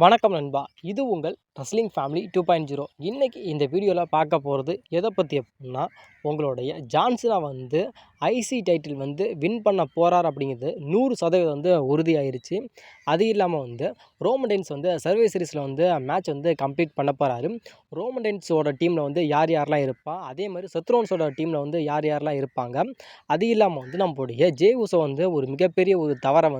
வணக்கம் நண்பா. இது உங்கள் ரெஸ்லிங் ஃபேமிலி 2.0. இன்னைக்கு இந்த வீடியோவில் பார்க்க போகிறது எதை பற்றி அப்படின்னா, உங்களுடைய ஜான்சினா ஐசி டைட்டில் வின் பண்ண போகிறார் அப்படிங்கிறது 100% உறுதியாயிருச்சு. அது இல்லாமல் ரோமன் ரெயின்ஸ் சர்வே சீரிஸில் மேட்ச் கம்ப்ளீட் பண்ண போகிறாரு. ரோமன் ரெயின்ஸோட டீமில் யார் யாரெல்லாம் இருப்பா, அதே மாதிரி செத் ரோலின்ஸோட டீமில் யார் யாரெல்லாம் இருப்பாங்க. அது இல்லாமல் நம்மளுடைய ஜே உசோ ஒரு மிகப்பெரிய ஒரு தவறை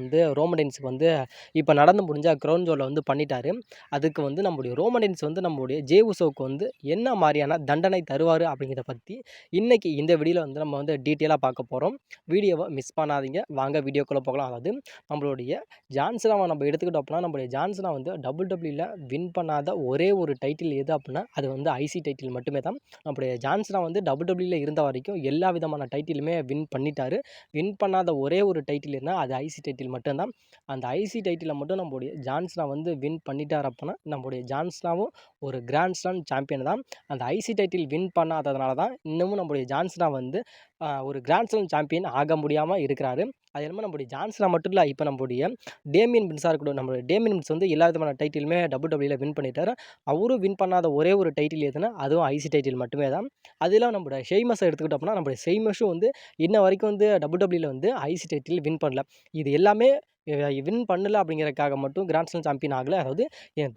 ரோமன் ரெயின்ஸுக்கு இப்போ நடந்து முடிஞ்ச கிரவுண்ட் ஜோனில் பண்ணிட்டாரு. அதுக்கு நம்முடைய ரோமன் ரெயின்ஸ் நம்முடைய ஜே உசோவுக்கு என்ன மாதிரியான தண்டனை தருவார் அப்படிங்கிறத பற்றி இன்றைக்கி இந்த வீடியோவில் நம்ம டீட்டெயிலாக பார்க்க போகிறோம். வீடியோவை மிஸ் பண்ணாதீங்க. வாங்க வீடியோக்குள்ளே போகலாம். அதாவது நம்மளுடைய ஜான்சினாவை நம்ம எடுத்துக்கிட்டோம் அப்படின்னா, நம்மளுடைய ஜான்சினா WWE வின் பண்ணாத ஒரே ஒரு டைட்டில் எது அப்படின்னா அது ஐசி டைட்டில் மட்டுமே தான். நம்மளுடைய ஜான்சினா WWE இருந்த வரைக்கும் எல்லா விதமான டைட்டிலுமே வின் பண்ணிட்டாரு. வின் பண்ணாத ஒரே ஒரு டைட்டில் என்ன, அது ஐசி டைட்டில் மட்டும்தான். அந்த ஐசி டைட்டிலை மட்டும் நம்மளுடைய ஜான்சினா வின் பண்ணிட்டார் அப்படின்னா நம்மளுடைய ஜான்சினாவும் ஒரு கிராண்ட் ஸ்லாம் சாம்பியன் தான். அந்த ஐசி டைட்டில் வின் பண்ணாததுனால தான் இன்னமும் நம்மளுடைய ஜான்சினா ஒரு கிராண்ட் ஸ்லாம் சாம்பியன் ஆக முடியாமல் இருக்கிறாரு. அது இல்லாமல் நம்மளுடைய ஜான்சினா மட்டும் இல்லை, இப்போ நம்மளுடைய டேமியன் பிரின்ஸாக இருக்கட்டும், நம்மளுடைய டேமியன் பிரின்ஸ் எல்லா விதமான டைட்டிலுமே WWE வின் பண்ணிட்டார். அவரும் வின் பண்ணாத ஒரே ஒரு டைட்டில் எதுனா அதுவும் ஐசி டைட்டில் மட்டுமே தான். அதெல்லாம் நம்மளுடைய ஷெய்மஸை எடுத்துக்கிட்டோம் அப்படின்னா, நம்மளுடைய ஷெய்மஸும் இன்ன வரைக்கும் WWE ஐசி டைட்டில் வின் பண்ணல. இது எல்லாமே வின் பண்ணல அப்படிங்கிறதுக்காக மட்டும் கிராண்ட் ஸ்லாம் சாம்பியன் ஆகலை. அதாவது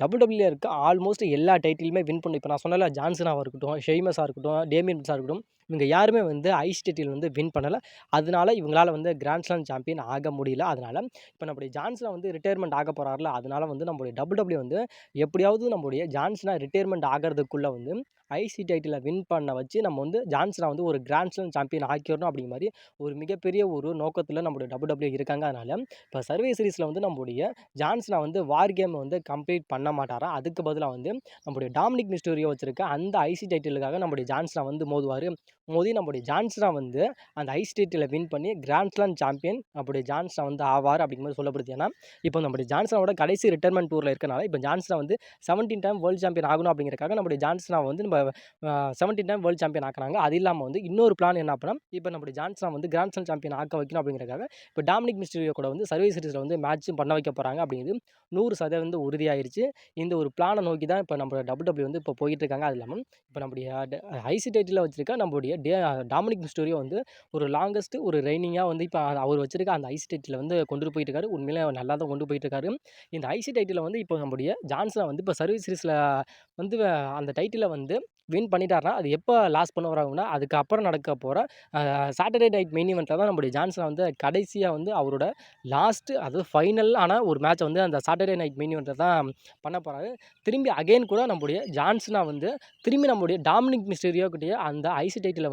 WWE இருக்க ஆல்மோஸ்ட் எல்லா டைட்டிலுமே வின் பண்ணி, இப்போ நான் சொன்னல ஜான்சினாவாக இருக்கட்டும், ஷெய்மஸாக இருக்கட்டும், டேமியன் பிரின்ஸாக இருக்கட்டும், இவங்க யாருமே ஐசி டைட்டில் வின் பண்ணலை. அதனால இவங்களால் கிராண்ட் ஸ்லாம் சாம்பியன் ஆக முடியல. அதனால் இப்போ நம்முடைய ஜான்சினா ரிட்டையர்மெண்ட் ஆக போகிறார்ல, அதனால் நம்மளுடைய WWE எப்படியாவது நம்மளுடைய ஜான்சினா ரிட்டையர்மெண்ட் ஆகிறதுக்குள்ளே ஐசி டைட்டிலை வின் பண்ண வச்சு நம்ம ஜான்சினா ஒரு கிராண்ட் ஸ்லாம் சாம்பியன் ஆக்கிடணும் அப்படிங்கிற மாதிரி ஒரு மிகப்பெரிய ஒரு நோக்கத்தில் நம்மளுடைய WWE இருக்காங்க. அதனால் இப்போ சர்வே சீரிஸில் நம்மளுடைய ஜான்சினா வார் கேம் கம்ப்ளீட் பண்ண மாட்டாரா, அதுக்கு பதிலாக நம்மளுடைய டாமினிக் மிஸ்டீரியோ வச்சிருக்க அந்த ஐசி டைட்டிலுக்காக நம்மளுடைய ஜான்சினா மோதுவார். மோதி நம்மளுடைய ஜான்சினா அந்த ஐசி டைட்டிலை வின் பண்ணி கிராண்ட் ஸ்லாம் சாம்பியன் நம்மளுடைய ஜான்சினா ஆவார் அப்படிங்கிற மாதிரி சொல்லப்படுது. ஏன்னா இப்போ நம்மளுடைய ஜான்சினாவோட கடைசி ரிட்டையர்மெண்ட் டூரில் இருக்கனால இப்போ ஜான்சினா 17 டைம் வேர்ல்டு சாம்பியன் ஆகணும் அப்படிங்கிறக்காக நம்மளுடைய ஜான்சினா நம்ம 17 டைம் வேர்ல்டு சாம்பியன் ஆக்குறாங்க. அது இல்லாமல் இன்னொரு பிளான் என்ன அப்படின்னா, இப்போ நம்மளுடைய ஜான்சினா கிராண்ட் ஸ்லாம் சாம்பியன் ஆக்க வைக்கணும் அப்படிங்கிறக்காக இப்போ டாமினிக் மிஸ்டீரியோ கூட சர்வே சீரிஸில் மேட்சும் பண்ண வைக்க போகிறாங்க. அப்படிங்கிறது 100% உறுதியாயிருச்சு. இந்த ஒரு பிளானை நோக்கி தான் இப்போ நம்ம WWE இப்போ போயிட்டு இருக்காங்க. அது இல்லாமல் இப்போ நம்முடைய ஐசி டைட்டிலில் வச்சிருக்க நம்மளுடைய டாமினிக் மிஸ்டீரியோ ஒரு லாங்கஸ்ட் ஒரு ரெய்னிங்காக இப்போ அவர் வச்சிருக்க அந்த ஐசி டைட்டில் கொண்டு போயிட்டு இருக்காரு. உண்மையிலே நல்லா தான் கொண்டு போயிட்டு இருக்காரு. இந்த ஐசி டைட்டில் இப்போ நம்முடைய ஜான்சினா இப்போ சர்வே சீரிஸில் அந்த டைட்டிலை வின் பண்ணிட்டாருன்னா அது எப்போ லாஸ் பண்ண வராங்கன்னா, அதுக்கப்புறம் நடக்க போகிற சாட்டர்டே நைட் மெயின் ஈவெண்ட்டில் தான் நம்மளுடைய ஜான்சினா கடைசியாக அவரோட லாஸ்ட்டு, அதாவது ஃபைனல் ஆன ஒரு மேட்சை அந்த சாட்டர்டே நைட் மெயின் ஈவெண்ட்டில் தான் பண்ண போகிறாரு. திரும்பி அகைன் கூட நம்மளுடைய ஜான்சினா திரும்பி நம்மளுடைய டாமினிக் மிஸ்டீரியோ கிட்டேயே அந்த ஐசி டைட்டிலை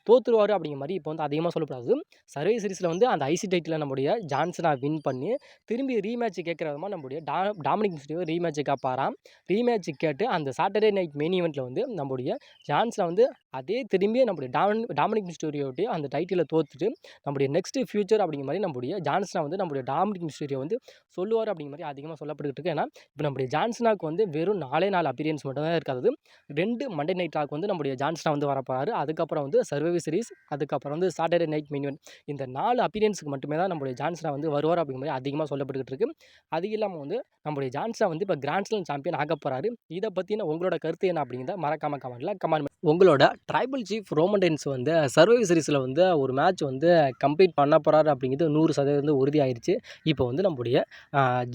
தோற்றுருவார் அப்படிங்கிற மாதிரி இப்போ அதிகமாக சொல்லக்கூடாது. சர்வே சீரிஸில் அந்த ஐசி டைட்டிலை நம்மளுடைய ஜான்சினா வின் பண்ணி திரும்பி ரீமேட்ச் கேட்குற விதமாக நம்மளுடைய டாமினிக் மிஸ்டீரியோ ரீமேட்ச் கேட்பாராம். ரீமேட்ச் கேட்டு அந்த சாட்டர்டே நைட் மெயின் ஈவெண்ட்டில் நம்மளுடைய ஜான்சினா அதே திரும்பி நம்மளுடைய டாமினிக் மிஸ்டீரியோட்டே அந்த டைட்டிலை தோற்றுட்டு நம்மளுடைய நெக்ஸ்ட் ஃபியூச்சர் அப்படிங்கிற மாதிரி நம்மளுடைய ஜான்சினா நம்மளுடைய டாமினிக் மிஸ்டீரியோ சொல்லுவார் அப்படிங்கிற மாதிரி அதிகமாக சொல்லப்பட்டுக்கிட்டு இருக்கு. ஏன்னா இப்போ நம்மளுடைய ஜான்சினாவுக்கு வெறும் 4 அப்பியரன்ஸ் மட்டும் தான் இருக்காது. 2 மண்டே நைட் டாக் நம்மளுடைய ஜான்சினா வரப்போறாரு. அதுக்கப்புறம் சர்வைவர் சீரிஸ், அதுக்கப்புறம் சாட்டர்டே நைட் மெயின் ஈவெண்ட், இந்த 4 அப்பியரன்ஸுக்கு மட்டுமே தான் நம்மளுடைய ஜான்சினா வருவார் அப்படிங்கிற மாதிரி அதிகமாக சொல்லப்பட்டுக்கிட்டு இருக்கு. அது இல்லாமல் நம்மளுடைய ஜான்சினா இப்போ கிராண்ட் ஸ்லாம் சாம்பியன் ஆக போகிறாரு. இதை பற்றின உங்களோட கருத்து என்ன அப்படிங்கிறத மறக்காம கமெண்ட்டில் கமெண்ட். உங்களோட tribal chief Roman Reigns survivor சீரிஸில் ஒரு மேட்ச் கம்ப்ளீட் பண்ண போகிறாரு அப்படிங்கிறது 100% உறுதியாயிருச்சு. இப்போ நம்மளுடைய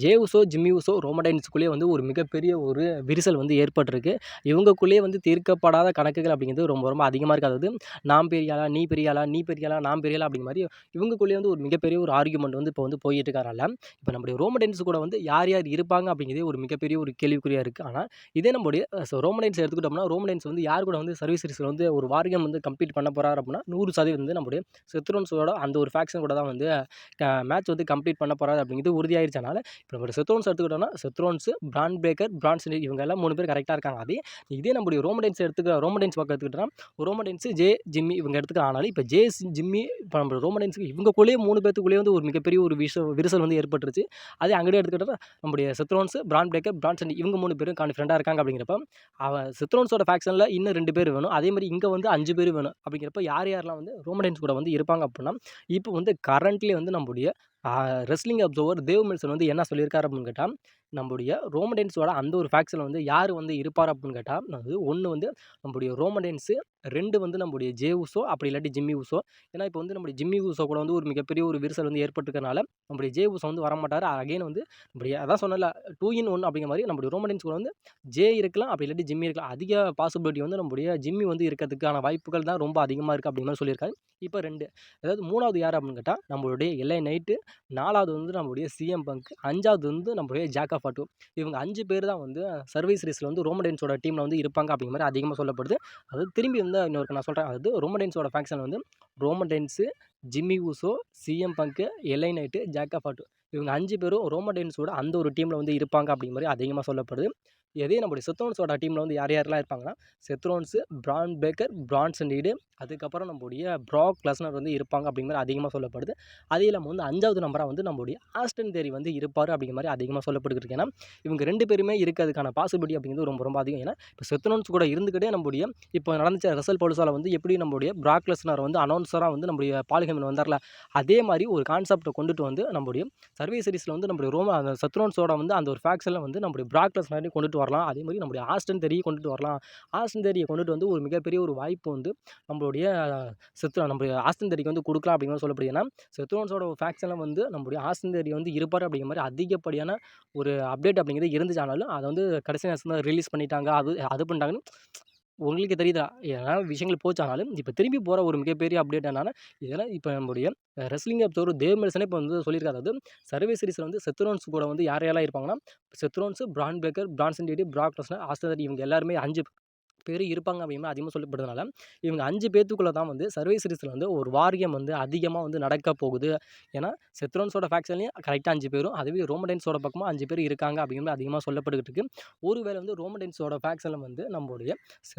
Jey Uso, Jimmy Uso, Roman ரெயின்ஸுக்குள்ளேயே ஒரு மிகப்பெரிய ஒரு விரிசல் ஏற்பட்டிருக்கு. இவங்களுக்குள்ளேயே தீர்க்கப்படாத கணக்குகள் அப்படிங்கிறது ரொம்ப ரொம்ப அதிகமாக இருக்காது. நான் பெரியாளா, நீ பெரியாளா, நீ பெரியாளா, நான் பெரியாளா அப்படிங்கிற மாதிரி இவங்களுக்குள்ளேயே ஒரு மிகப்பெரிய ஒரு ஆர்கியூமெண்ட் இப்போ போயிட்டு இருக்காரால. இப்போ நம்மளுடைய ரோமன் ரெயின்ஸ் கூட யார் யார் இருப்பாங்க அப்படிங்கிறதே ஒரு மிகப்பெரிய ஒரு கேள்விக்குறியாக இருக்குது. ஆனால் இதே நம்மளுடைய ரோமன் ரெயின்ஸ் எடுத்துக்கிட்டோம்னா, ரோமன் ரெயின்ஸ் யார் கூட சர்வீஸ் சீரிஸில் ஒரு வார் கேம் கம்ப்ளீட் பண்ண போகிறாரு அப்படின்னா 100% நம்மளுடைய செத் ரோலின்ஸோட அந்த ஒரு ஃபேக்ஷன் கூட தான் மேட்ச் கம்ப்ளீட் பண்ண போகிறாரு அப்படிங்கிறது உறுதியாயிருச்சனால இப்போ நம்மளுடைய செத் ரோலின்ஸ் எடுத்துக்கிட்டோம்னா செத் ரோலின்ஸ், பிரான் பிரேக்கர், பிரான்சன் இவங்க எல்லாம் 3 பேர் கரெக்டாக இருக்காங்க. இதே நம்மளுடைய ரோமன் ரெயின்ஸ் பக்கம் எடுத்துக்கிட்டோம்னா ரோமன் ரெயின்ஸ், ஜே, ஜிம்மி இவங்க எடுத்துக்கலாம். ஆனாலும் இப்போ ஜே, ஜிம்மி, இப்போ நம்ம ரோமன் ரெயின்ஸுக்கு இவங்களுக்குள்ளேயே 3 பேத்துக்குள்ளேயே ஒரு மிகப்பெரிய ஒரு விரிசல் ஏற்பட்டுருச்சு. அதே அங்கேயே எடுத்துக்கிட்டோம்னா நம்மளுடைய செத் ரோலின்ஸ், பிரான் பிரேக்கர், பிரான்சன் இவங்க 3 பேரும் கான்ஃபிடென்ட்டாக இருக்காங்க. அப்படிங்கிறப்ப செத் ரோலின்ஸோட ஃபேக்ஷனில் இன்னும் 2 பேர் வேணும். அதே மாதிரி இங்கே 5 பேர் வேணும். அப்படிங்கிறப்ப யார் யாரெல்லாம் ரோமன் ரெயின்ஸ் கூட இருப்பாங்க அப்படின்னா, இப்போ கரண்ட்லி நம்மளுடைய ரெஸ்லிங் அப்சர்வர் தேவ் மெல்சன் என்ன சொல்லியிருக்காரு அப்படின்னு கேட்டால், நம்முடைய ரோமன் ரெயின்ஸோட அந்த ஒரு ஃபேக்ஷன்ல வந்து யார் வந்து இருப்பார் அப்படின்னு கேட்டா, அது 1 வந்து நம்முடைய ரோமன் ரெயின்ஸ், 2 வந்து நம்முடைய ஜே உசோ, அப்படி இல்லாட்டி ஜிம்மி உசோ. ஏன்னா இப்போ வந்து நம்முடைய ஜிம்மி உசோ கூட வந்து ஒரு மிகப்பெரிய ஒரு விரிசல் வந்து ஏற்பட்டிருக்கனால, நம்முடைய ஜே உசோ வந்து வரமாட்டாரு. அகைன் வந்து நம்முடைய அதான் சொன்னேன்ல 2 இன் 1 அப்படிங்கிற மாரி நம்முடைய ரோமன் ரெயின்ஸ் கூட வந்து ஜே இருக்கலாம், அப்படி இல்லாட்டி ஜிம்மி இருக்கலாம். அதிக பாசிபிலிட்டி வந்து நம்முடைய ஜிம்மி வந்து இருக்கிறதுக்கான வாய்ப்புகள் தான் ரொம்ப அதிகமா இருக்கு அப்படிங்கிற மாரி சொல்லியிருக்காரு. இப்ப 2 அதாவது 3வது யாரு அப்படின்னு கேட்டா, நம்மளுடைய எல்ஐ நைட், 4வது வந்து நம்முடைய சிஎம் பங்க், 5வது வந்து நம்முடைய ஜாக் ஆஃப் ஆட்டோ. இவங்க 5 பேர் தான் வந்து சர்வை சீரிஸ்ல வந்து ரோமன் ரெயின்ஸோட டீம்ல வந்து இருப்பாங்க அப்படிங்கிற மாரி அதிகமா சொல்லப்படுது. அது திரும்பி வந்து இன்னொருக்க நான் சொல்றேன். அதாவது ரோமன் ரெயின்ஸோட ஃபேக்ஷன் வந்து Roman Reigns, Jimmy Uso, CM Punk, LA Knight, Jacob Fatu. இவங்க 5 பேரும் ரோமன் ரெயின்ஸோட அந்த ஒரு டீம்ல வந்து இருப்பாங்க அப்படிங்கிற மாரி அதிகமா சொல்லப்படுது. இதே நம்முடைய செத் ரோல்ஸோட டீம்ல வந்து யார் யாரெல்லாம் இருப்பாங்கன்னா, Seth Rollins, Bron Breakker, Branson read, அதுக்கப்புறம் நம்முடைய ப்ராக் லெஸ்னர் வந்து இருப்பாங்க அப்படிங்கிற மாரி அதிகமா சொல்லப்படுது. அது இல்லாம வந்து 5வது நம்பரா வந்து நம்முடைய ஆஸ்டன் தியரி வந்து இருப்பாரு அப்படிங்கிற மாரி அதிகமா சொல்லப்பட்டுருக்கு. ஏன்னா, இவங்க 2 பேருமே இருக்கிறதுக்கான பாசிபிலிட்டி அப்படிங்கிறது ரொம்ப ரொம்ப அதிகம். ஏன்னா, இப்போ செத் ரோல்ஸ் கூட இருந்துக்கிட்டே நம்முடைய இப்போ நடந்துச்ச ரசல் பவுல்ஸால வந்து எப்படி நம்முடைய ப்ராக் லெஸ்னர் வந்து அனௌன்ஸரா வந்து நம்முடைய பால் ஹெமன் வந்தார்ல, அதே மாரி ஒரு கான்செப்ட்ட கொண்டுட்டு வந்து நம்முடைய சர்வே சீரிஸ்ல வந்து நம்முடைய அந்த செத் ரோல்ஸோட வந்து அந்த ஒரு ஃபேக்ஷன்ல வந்து நம்முடைய ப்ராக் லெஸ்னரையும் கொண்டுட்டு வரலாம். அதே மாரி நம்முடைய ஆஸ்டன் தியரியை கொண்டுட்டு வரலாம். ஆஸ்டன் தியரிய கொண்டுட்டு வந்து ஒரு மிகப்பெரிய ஒரு வாய்ப்பு வந்து நம்மளுடைய நம்முடைய ஆஸ்டன் தியரிக்கு வந்து குடுக்கலாம் அப்படிங்கிற மாரி சொல்லப்படுது. ஏன்னா, செத் ரோல்ஸோட ஃபேக்ஷன்ல வந்து நம்முடைய ஆஸ்டன் தியரி வந்து இருப்பாரு அப்படிங்கிற மாரி அதிகப்படியான ஒரு அப்டேட் அப்படிங்கிறது இருந்துச்சு. ஆனாலும் அத வந்து கடைசி நேரத்துல ரிலீஸ் பண்ணிட்டாங்க. அது பண்ணிட்டாங்கன்னு உங்களுக்கு தெரியுதா? ஏன்னா விஷயங்கள் போச்சு. ஆனாலும் இப்ப திரும்பி போற ஒரு மிகப்பெரிய அப்டேட் என்னன்னா, இதெல்லாம் இப்ப நம்முடைய ரெஸ்லிங் அப்சர்வர் தேவ் மெல்சனே இப்ப வந்து சொல்லியிருக்காரு. அதாவது சர்வே சீரிஸ்ல வந்து செத் ரோல்ஸ் கூட வந்து யார் யாரெல்லாம் இருப்பாங்கன்னா, Seth Rollins, Bron Breakker, Bronson டீடி, பிராக் லெஸ்னர், ஆஸ்டன் தியரி இவங்க எல்லாருமே 5 பேரு இருப்பாங்க அப்படிங்கிற அதிகமா சொல்லப்படுறதுனால, இவங்க 5 பேத்துக்குள்ள தான் வந்து சர்வே சீரிஸ்ல வந்து ஒரு வாரியம் வந்து அதிகமா வந்து நடக்க போகுது. ஏன்னா, செத் ரோல்ஸோட ஃபேக்ஷன்லயும் கரெக்ட்டா 5 பேரும், அதுவே ரோமன் ரெயின்ஸோட பக்கமும் 5 பேர் இருக்காங்க அப்படிங்கிற மாரி அதிகமா சொல்லப்பட்டுக்கிட்டு இருக்கு. ஒருவேளை வந்து ரோமன் ரெயின்ஸோட ஃபேக்ஷன்ல வந்து நம்முடைய ச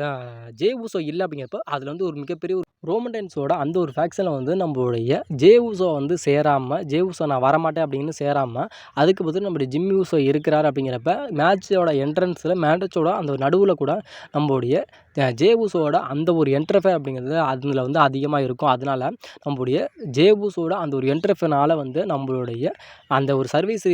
ஜே ஊசோ இல்ல அப்படிங்கிறப்ப, அதுல வந்து ஒரு மிகப்பெரிய ஒரு ரோமன் ரெயின்ஸோட அந்த ஒரு ஃபேக்ஷன்ல வந்து நம்மளுடைய ஜே ஊசோ வந்து சேராம, ஜே ஊசோ நான் வரமாட்டேன் அப்படின்னு சேராம, அதுக்கு பதில் நம்முடைய ஜிம்மி ஊசோ இருக்கிறாரு அப்படிங்கிறப்ப, மேட்சோட என்ட்ரன்ஸ்ல மேட்சோட அந்த நடுவுல கூட நம்முடைய ஜே ஊசோவோட அந்த ஒரு என்டர்ஃபேர் அப்படிங்கிறது அதில வந்து அதிகமா இருக்கும். அதனால நம்முடைய ஜே ஊசோட அந்த ஒரு என்டர்ஃபேர்னால வந்து நம்மளுடைய அந்த ஒரு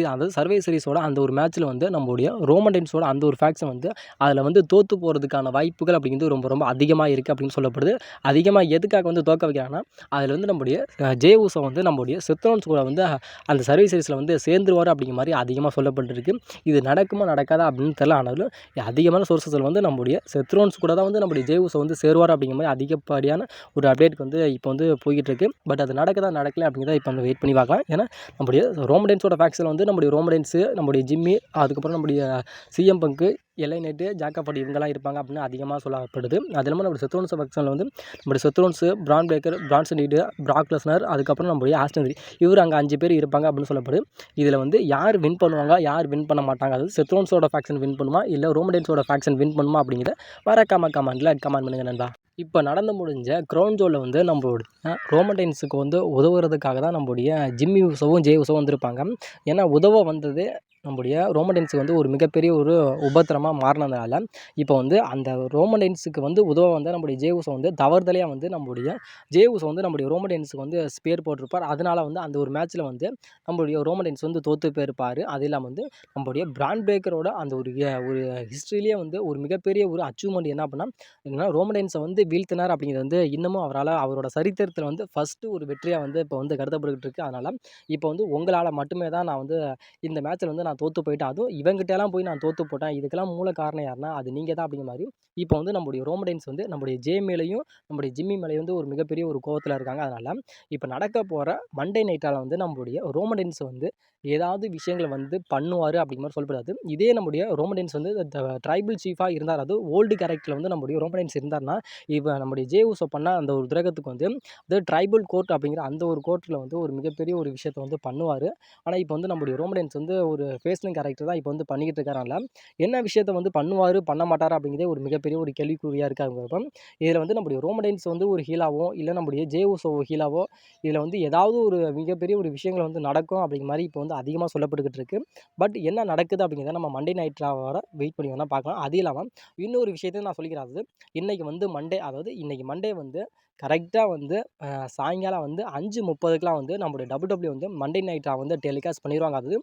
அதாவது சர்வே சீரிஸோட அந்த ஒரு மேட்ச்ல வந்து நம்முடைய ரோமன் ரெயின்ஸோட அந்த ஒரு ஃபேக்ஷன் வந்து அதில வந்து தோத்து போறதுக்கான வாய்ப்புகள் அப்படிங்கிறது ரொம்ப ரொம்ப அதிகமா இருக்கு அப்படின்னு சொல்லப்படுது. அதிகமா எதுக்காக வந்து தோக்க வைக்கிறாங்கன்னா, அதில வந்து நம்முடைய ஜே ஊசோ வந்து நம்முடைய செத் ரோல்ஸ் கூட வந்து அந்த சர்வே சீரிஸ்ல வந்து சேர்ந்துருவாரு அப்படிங்கிற மாரி அதிகமா சொல்லப்பட்டிருக்கு. இது நடக்குமா நடக்காதா அப்படின்னு தெரியல. ஆனாலும் அதிகமான சோர்சஸ்ல வந்து நம்முடைய செத் ரோல்ஸ் கூட தான் வந்து நம்முடைய ஜே ஊசோ வந்து சேருவார் அப்படிங்கிற மாரி அதிகப்படியான ஒரு அப்டேட்க்கு வந்து இப்போ வந்து போய்க்கிட்டு இருக்கு. பட் அது நடக்குதா நடக்கல அப்படிங்கிறத இப்போ நம்ம வெயிட் பண்ணி பார்க்கலாம். ஏன்னா, நம்முடைய ரோமன் ரெயின்ஸோட ஃபேக்ஷன்ல வந்து நம்முடைய ரோமன் ரெயின்ஸ், நம்முடைய ஜிம்மி, அதுக்கப்புறம் நம்முடைய CM Punk, LA Knight, Jacob Fatu இவங்கலாம் இருப்பாங்க அப்படின்னு அதிகமா சொல்லப்படுது. அது இல்லாம நம்முடைய செத் ரோல்ஸ் ஃபேக்ஷன்ல வந்து நம்முடைய Seth Rollins, Bron Breakker, Bronson Reed, Brock Lesnar, அதுக்கப்புறம் நம்முடைய ஆஸ்டன் தியரி இவரு அங்க 5 பேர் இருப்பாங்க அப்படின்னு சொல்லப்படுது. இதில வந்து யார் வின் பண்ணுவாங்க, யார் வின் பண்ண மாட்டாங்க, அதாவது செத் ரோல்ஸோட ஃபேக்ஷன் வின் பண்ணுமா, இல்ல ரோமன் ரெயின்ஸோட ஃபேக்ஷன் வின் பண்ணுமா அப்படிங்கிறத மறக்காம கமெண்ட்ல கமெண்ட் பண்ணுங்க நண்பா. இப்ப நடந்து முடிஞ்ச கிரவுன் ஜூவல்ல வந்து நம்மளுடைய ரோமன் ரெயின்ஸுக்கு வந்து உதவுறதுக்காக தான் நம்முடைய ஜிம்மி ஊசோவும், ஜே ஊசோவும் வந்திருப்பாங்க. ஏன்னா உதவ வந்தது நம்முடைய ரோமன் ரெயின்ஸுக்கு வந்து ஒரு மிகப்பெரிய ஒரு உபத்திரமா மாறுனதுனால, இப்போ வந்து அந்த ரோமன் ரெயின்ஸுக்கு வந்து உதவ வந்த நம்முடைய ஜே ஊசோ வந்து தவறுதலையா வந்து நம்முடைய ஜே ஊசோ வந்து நம்முடைய ரோமன் ரெயின்ஸுக்கு வந்து ஸ்பேர் போட்டிருப்பார். அதனால வந்து அந்த ஒரு மேட்ச்ல வந்து நம்முடைய ரோமன் ரெயின்ஸ் வந்து தோத்து போயிருப்பாரு. அது இல்லாம வந்து நம்முடைய பிரான் பேக்கரோட அந்த ஒரு ஹிஸ்ட்ரியிலேயே வந்து ஒரு மிகப்பெரிய ஒரு அச்சீவ்மெண்ட் என்ன அப்படின்னா, என்னன்னா ரோமன் ரெயின்ஸ வந்து வீழ்த்தினார் அப்படிங்கிறது வந்து இன்னமும் அவரோட சரித்திரத்தில வந்து ஃபர்ஸ்ட்டு ஒரு வெற்றியா வந்து இப்போ வந்து கருதப்பட்டுட்டு இருக்கு. அதனால இப்போ வந்து உங்களால மட்டுமே தான் நான் வந்து இந்த மேட்ச்ல வந்து நான் தோத்து போயிட்டேன். அதுவும் இவங்கிட்டலாம் போய் நான் தோத்து போட்டேன். இதுக்கெல்லாம் மூல காரணம் யாருன்னா, அது நீங்க தான் அப்படிங்கிற மாரி இப்போ வந்து நம்முடைய ரோமன் ரெயின்ஸ் வந்து நம்முடைய ஜே மேலயும், நம்முடைய ஜிம்மி மேலயும் வந்து ஒரு மிகப்பெரிய ஒரு கோவத்தில இருக்காங்க. அதனால இப்ப நடக்க போற மண்டே நைட்டால வந்து நம்முடைய ரோமன் ரெயின்ஸ் வந்து ஏதாவது விஷயங்கள வந்து பண்ணுவாரு அப்படிங்கிற மாரி சொல்லப்படுது. இதே நம்முடைய ரோமன் ரெயின்ஸ் வந்து ட்ரைபல் சீஃபா இருந்தார். அதுவும் ஓல்டு கேரக்டர்ல வந்து நம்முடைய ரோமன் ரெயின்ஸ் இருந்தார்னா, இப்ப நம்முடைய ஜே ஊசோ பண்ண அந்த ஒரு துரோகத்துக்கு வந்து அதாவது ட்ரைபல் கோர்ட் அப்படிங்கிற அந்த ஒரு கோர்ட்ல வந்து ஒரு மிகப்பெரிய ஒரு விஷயத்த வந்து பண்ணுவாரு. ஆனா, இப்ப வந்து நம்முடைய ரோமன் ரெயின்ஸ் வந்து ஒரு ஃபேஸ்லிங் கேரக்டர் தான் இப்ப வந்து பண்ணிக்கிட்டு இருக்காருனால, என்ன விஷயத்த வந்து பண்ணுவாரு, பண்ண மாட்டாரா அப்படிங்கிறதே ஒரு மிகப்பெரிய ஒரு கேள்விக்குறியா இருக்காங்கிறப்ப, இதுல வந்து நம்முடைய ரோமன் ரெயின்ஸ் வந்து ஒரு ஹீலாவோ, இல்ல நம்முடைய ஜே ஊசோ ஹீலாவோ, இதுல வந்து ஏதாவது ஒரு மிகப்பெரிய ஒரு விஷயங்கள் வந்து நடக்கும் அப்படிங்கிற மாரி இப்ப வந்து அதிகமா சொல்லப்பட்டுக்கிட்டு இருக்கு. பட் என்ன நடக்குது அப்படிங்கிறத நம்ம மண்டே நைட் ராவோட வெயிட் பண்ணி வேணா பார்க்கலாம். அது இல்லாம இன்னொரு விஷயத்தையும் நான் சொல்லிக்கிறேன். அதாவது இன்னைக்கு வந்து மண்டே, அதாவது இன்னைக்கு மண்டே வந்து கரெக்டாக வந்து சாயங்காலம் வந்து 5:30க்குலாம் வந்து நம்முடைய WWE வந்து மண்டே நைட் ரா வந்து டெலிகாஸ்ட் பண்ணிருவாங்க. அது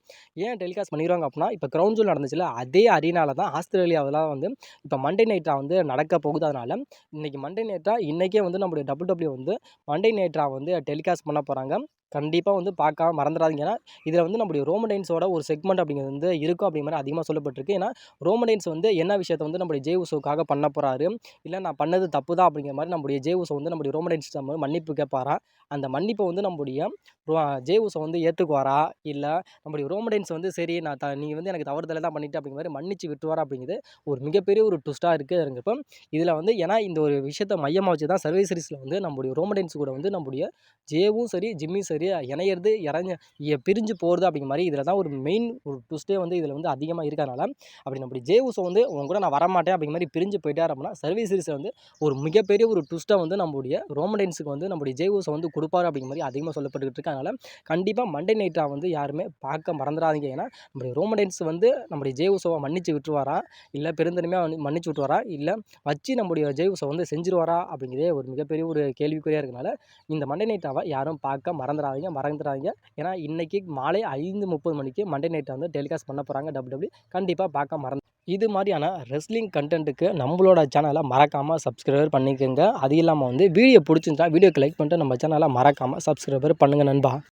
ஏன் டெலிகாஸ்ட் பண்ணிருவாங்க அப்புட்னா, இப்போ கிரவுன் ஜூல் நடந்துச்சுல்ல, அதே அரீனால தான் ஆஸ்திரேலியாவுல வந்து இப்போ மண்டே நைட் ரா வந்து நடக்க போகுது. அதனால இன்னைக்கு மண்டே நைட் ரா இன்னைக்கே வந்து நம்முடைய WWE வந்து மண்டே நைட் ரா வந்து டெலிகாஸ்ட் பண்ண போறாங்க. கண்டிப்பா வந்து பார்க்காம மறந்துறாதீங்க. ஏன்னா, இதில வந்து நம்முடைய ரோமன் ரெயின்ஸோட ஒரு செக்மெண்ட் அப்படிங்கிறது வந்து இருக்கும் அப்படிங்கிற மாரி அதிகமா சொல்லப்பட்டிருக்கு. ஏன்னா, ரோமன் ரெயின்ஸ் வந்து என்ன விஷயத்த வந்து நம்முடைய ஜே உசோக்காக பண்ண போறாரு, இல்ல நான் பண்ணது தப்பு தான் அப்படிங்கிற மாரி நம்முடைய ஜே உசோ வந்து நம்முடைய ரோமன் ரெயின்ஸ்ட்ட மன்னிப்பு கேட்பாராம். அந்த மன்னிப்ப வந்து நம்முடைய ஜே உசோ வந்து ஏத்துக்குவாரா? இல்ல நம்முடைய ரோமன் ரெயின்ஸ் வந்து சரி நீ வந்து எனக்கு தவறுதல தான் பண்ணிட்ட அப்படிங்கிற மாரி மன்னிச்சு விட்டுருவாரா? அப்படிங்கிறது ஒரு மிகப்பெரிய ஒரு ட்விஸ்ட்டா இருக்குங்கிறப்ப, இதில வந்து ஏன்னா இந்த ஒரு விஷயத்த மையமா வச்சு தான் சர்வை சீரிஸ்ல வந்து நம்முடைய ரோமன் ரெயின்ஸ் கூட வந்து நம்முடைய ஜேவும் சரி, ஜிம்மியும் சரி இணையறது, பிரிஞ்சு போறது அப்படிங்கிற மாரி இதில தான் ஒரு மெயின் ஒரு ட்விஸ்ட்டே வந்து இதில வந்து அதிகமா இருக்கறனால, அப்படி நம்முடைய ஜே உசோ வந்து உன் கூட நான் வரமாட்டேன் அப்படிங்கிற மாரி பிரிஞ்சு போயிட்டாரு அப்படின்னா, சர்வை சீரிஸ்ல வந்து ஒரு மிகப்பெரிய ஒரு ட்விஸ்ட்ட வந்து நம்முடைய ரோமன் ரெயின்ஸ்க்கு வந்து நம்முடைய ஜே உசோ வந்து குடுப்பாரு அப்படிங்கிற மாரி அதிகமா சொல்லப்பட்டுக்கிட்டு இருக்கு. அதனால கண்டிப்பா மண்டே நைட் ரா வந்து யாருமே பார்க்க மறந்துறாதீங்க. ஏன்னா, நம்முடைய ரோமன் ரெயின்ஸ் வந்து நம்முடைய ஜே உசோவ மன்னிச்சு விட்டுருவாரா? இல்ல பெருந்தன்மையா வந்து மன்னிச்சு விட்டுருவாரா? இல்ல வச்சு நம்முடைய ஜே உசோ வந்து செஞ்சுருவாரா? அப்படிங்கிறதே ஒரு மிகப்பெரிய ஒரு கேள்விக்குறியா இருக்கனால, இந்த மண்டே நைட் ராவ யாரும் பார்க்க மறந்துறாதீங்க. ஏன்னா, இன்னைக்கு மாலை 5:30 மணிக்கு மண்டே நைட் வந்து டெலிகாஸ்ட் பண்ண போறாங்க WWE. கண்டிப்பா பார்க்க இது மாரியான ரெஸ்லிங் கன்டென்ட்டுக்கு நம்மளோட சேனலை மறக்காம சப்ஸ்கிரைபர் பண்ணிக்கங்க. அது இல்லாம வந்து வீடியோ புடிச்சிருந்தா வீடியோக்கு லைக் பண்ணிட்டு நம்ம சேனலை மறக்காம சப்ஸ்கிரைபர் பண்ணுங்க நண்பா.